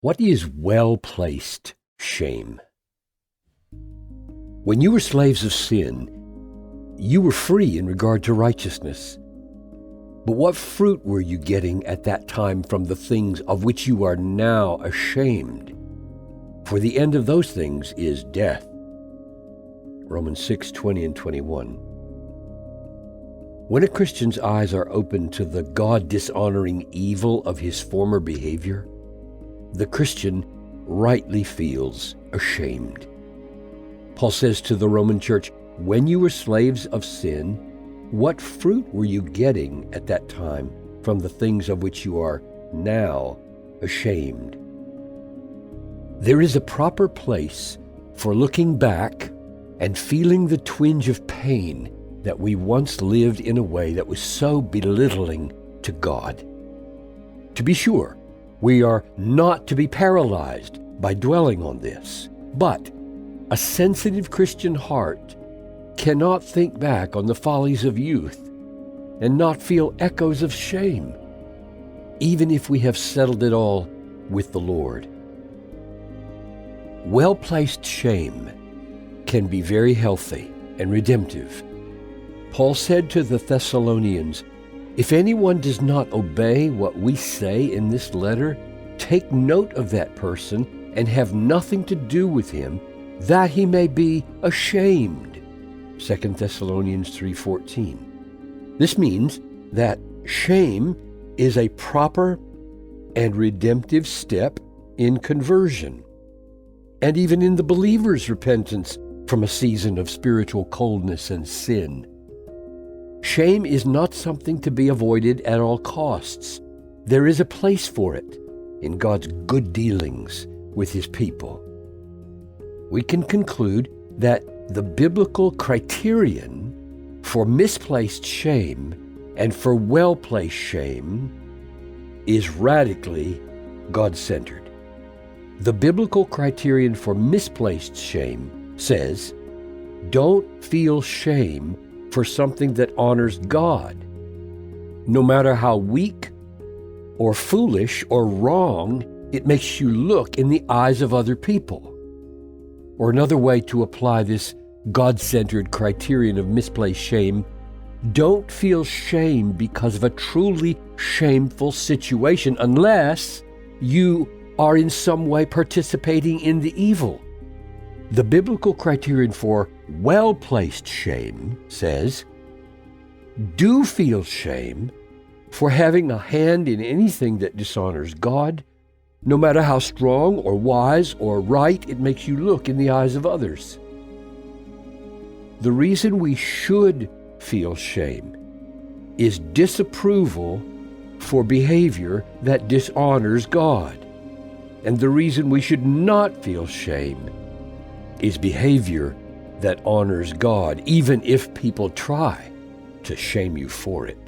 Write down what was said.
What is well-placed shame? When you were slaves of sin, you were free in regard to righteousness. But what fruit were you getting at that time from the things of which you are now ashamed? For the end of those things is death. Romans 6:20 and 21. When a Christian's eyes are open to the God-dishonoring evil of his former behavior, the Christian rightly feels ashamed. Paul says to the Roman church, when you were slaves of sin, what fruit were you getting at that time from the things of which you are now ashamed? There is a proper place for looking back and feeling the twinge of pain that we once lived in a way that was so belittling to God. To be sure, we are not to be paralyzed by dwelling on this, but a sensitive Christian heart cannot think back on the follies of youth and not feel echoes of shame, even if we have settled it all with the Lord. Well-placed shame can be very healthy and redemptive. Paul said to the Thessalonians, "If anyone does not obey what we say in this letter, take note of that person and have nothing to do with him, that he may be ashamed." 2 Thessalonians 3:14. This means that shame is a proper and redemptive step in conversion, and even in the believer's repentance from a season of spiritual coldness and sin. Shame is not something to be avoided at all costs. There is a place for it in God's good dealings with His people. We can conclude that the biblical criterion for misplaced shame and for well-placed shame is radically God-centered. The biblical criterion for misplaced shame says, don't feel shame for something that honors God, no matter how weak or foolish or wrong it makes you look in the eyes of other people. Or another way to apply this God-centered criterion of misplaced shame, don't feel shame because of a truly shameful situation unless you are in some way participating in the evil. The biblical criterion for well-placed shame says, do feel shame for having a hand in anything that dishonors God, no matter how strong or wise or right it makes you look in the eyes of others. The reason we should feel shame is disapproval for behavior that dishonors God. And the reason we should not feel shame is behavior that honors God, even if people try to shame you for it.